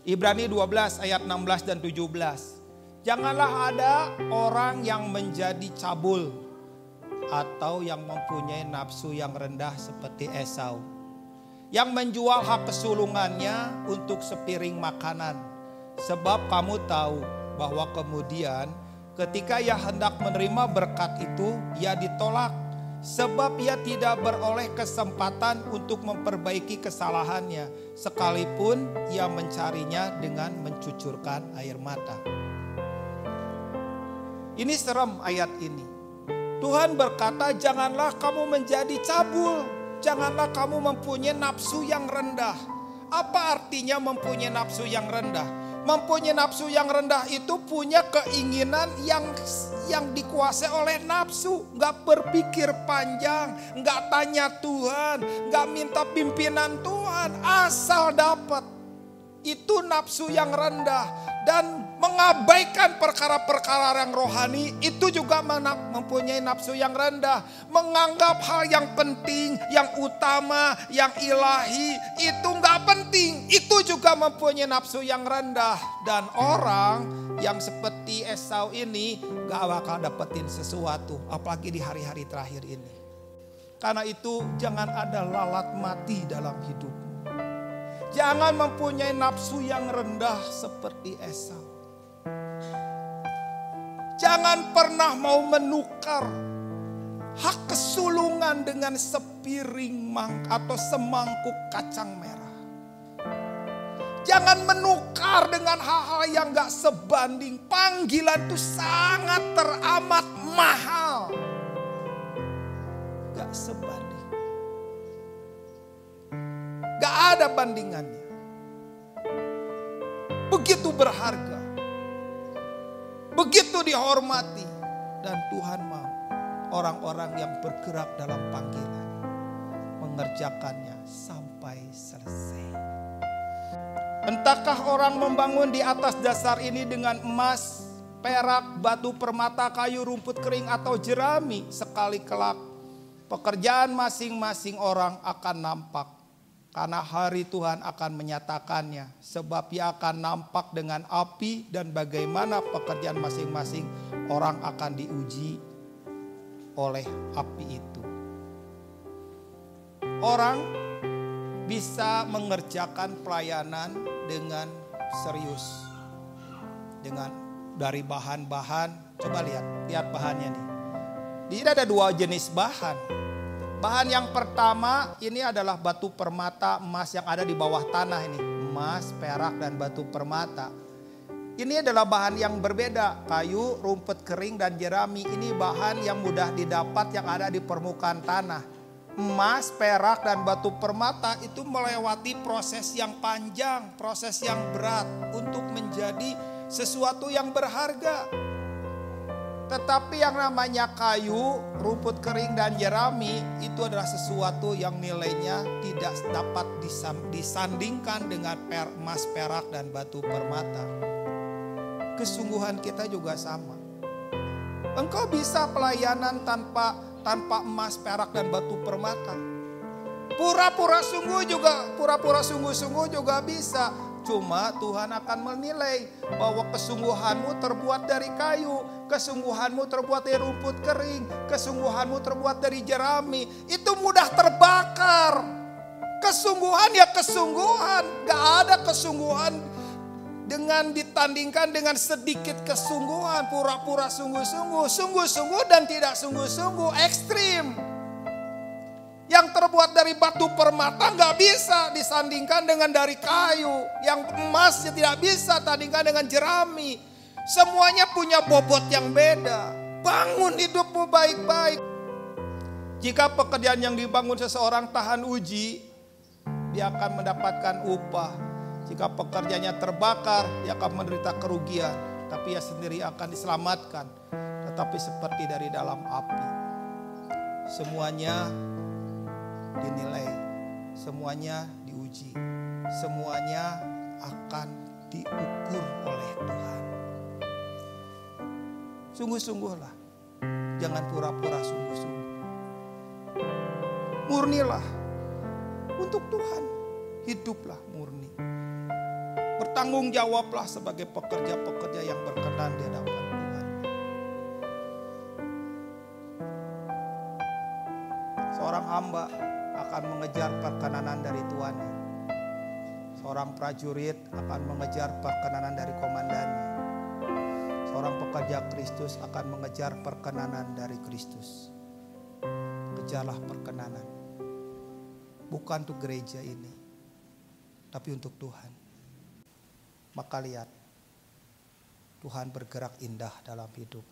Ibrani 12 ayat 16 dan 17. Janganlah ada orang yang menjadi cabul atau yang mempunyai nafsu yang rendah seperti Esau, yang menjual hak kesulungannya untuk sepiring makanan. Sebab kamu tahu bahwa kemudian ketika ia hendak menerima berkat itu, ia ditolak. Sebab ia tidak beroleh kesempatan untuk memperbaiki kesalahannya, sekalipun ia mencarinya dengan mencucurkan air mata. Ini serem ayat ini. Tuhan berkata, janganlah kamu menjadi cabul. Janganlah kamu mempunyai nafsu yang rendah. Apa artinya mempunyai nafsu yang rendah? Mempunyai nafsu yang rendah itu punya keinginan yang dikuasai oleh nafsu. Gak berpikir panjang, gak tanya Tuhan, gak minta pimpinan Tuhan, asal dapat. Itu nafsu yang rendah. Dan mengabaikan perkara-perkara yang rohani, itu juga mempunyai nafsu yang rendah. Menganggap hal yang penting, yang utama, yang ilahi, itu gak penting. Itu juga mempunyai nafsu yang rendah. Dan orang yang seperti Esau ini gak bakal dapetin sesuatu, apalagi di hari-hari terakhir ini. Karena itu jangan ada lalat mati dalam hidup. Jangan mempunyai nafsu yang rendah seperti Esau. Jangan pernah mau menukar hak kesulungan dengan sepiring atau semangkuk kacang merah. Jangan menukar dengan hal-hal yang gak sebanding. Panggilan itu sangat teramat mahal. Gak sebanding. Gak ada bandingannya. Begitu berharga. Begitu dihormati. Dan Tuhan mau orang-orang yang bergerak dalam panggilan mengerjakannya sampai selesai. Entahkah orang membangun di atas dasar ini dengan emas, perak, batu permata, kayu, rumput kering atau jerami, sekali kelak pekerjaan masing-masing orang akan nampak. Karena hari Tuhan akan menyatakannya. Sebab ia akan nampak dengan api, dan bagaimana pekerjaan masing-masing orang akan diuji oleh api itu. Orang bisa mengerjakan pelayanan dengan serius. Dengan dari bahan-bahan, coba lihat bahannya nih. Di sini ada 2 jenis bahan. Bahan yang pertama ini adalah batu permata emas yang ada di bawah tanah ini. Emas, perak, dan batu permata. Ini adalah bahan yang berbeda. Kayu, rumput kering, dan jerami. Ini bahan yang mudah didapat yang ada di permukaan tanah. Emas, perak, dan batu permata itu melewati proses yang panjang, proses yang berat untuk menjadi sesuatu yang berharga. Tetapi yang namanya kayu, rumput kering, dan jerami itu adalah sesuatu yang nilainya tidak dapat disandingkan dengan emas, perak, dan batu permata. Kesungguhan kita juga sama. Engkau bisa pelayanan tanpa emas, perak, dan batu permata. Pura-pura sungguh-sungguh juga bisa. Cuma Tuhan akan menilai bahwa kesungguhanmu terbuat dari kayu, kesungguhanmu terbuat dari rumput kering, kesungguhanmu terbuat dari jerami. Itu mudah terbakar. Kesungguhan ya kesungguhan. Gak ada kesungguhan dengan ditandingkan dengan sedikit kesungguhan. Pura-pura sungguh-sungguh, sungguh-sungguh dan tidak sungguh-sungguh, ekstrim. Yang terbuat dari batu permata gak bisa disandingkan dengan dari kayu. Yang emas tidak bisa tandingkan dengan jerami. Semuanya punya bobot yang beda. Bangun hidupmu baik-baik. Jika pekerjaan yang dibangun seseorang tahan uji, dia akan mendapatkan upah. Jika pekerjaannya terbakar, dia akan menderita kerugian. Tapi ia sendiri akan diselamatkan. Tetapi seperti dari dalam api. Semuanya dinilai, semuanya diuji, semuanya akan diukur oleh Tuhan. Sungguh-sungguhlah, jangan pura-pura sungguh-sungguh. Murnilah untuk Tuhan, hiduplah murni. Bertanggung jawablah sebagai pekerja-pekerja yang berkenan di hadapan Tuhan. Seorang hamba akan mengejar perkenanan dari tuannya. Seorang prajurit akan mengejar perkenanan dari komandannya. Seorang pekerja Kristus akan mengejar perkenanan dari Kristus. Kejarlah perkenanan. Bukan untuk gereja ini, tapi untuk Tuhan. Maka lihat, Tuhan bergerak indah dalam hidup.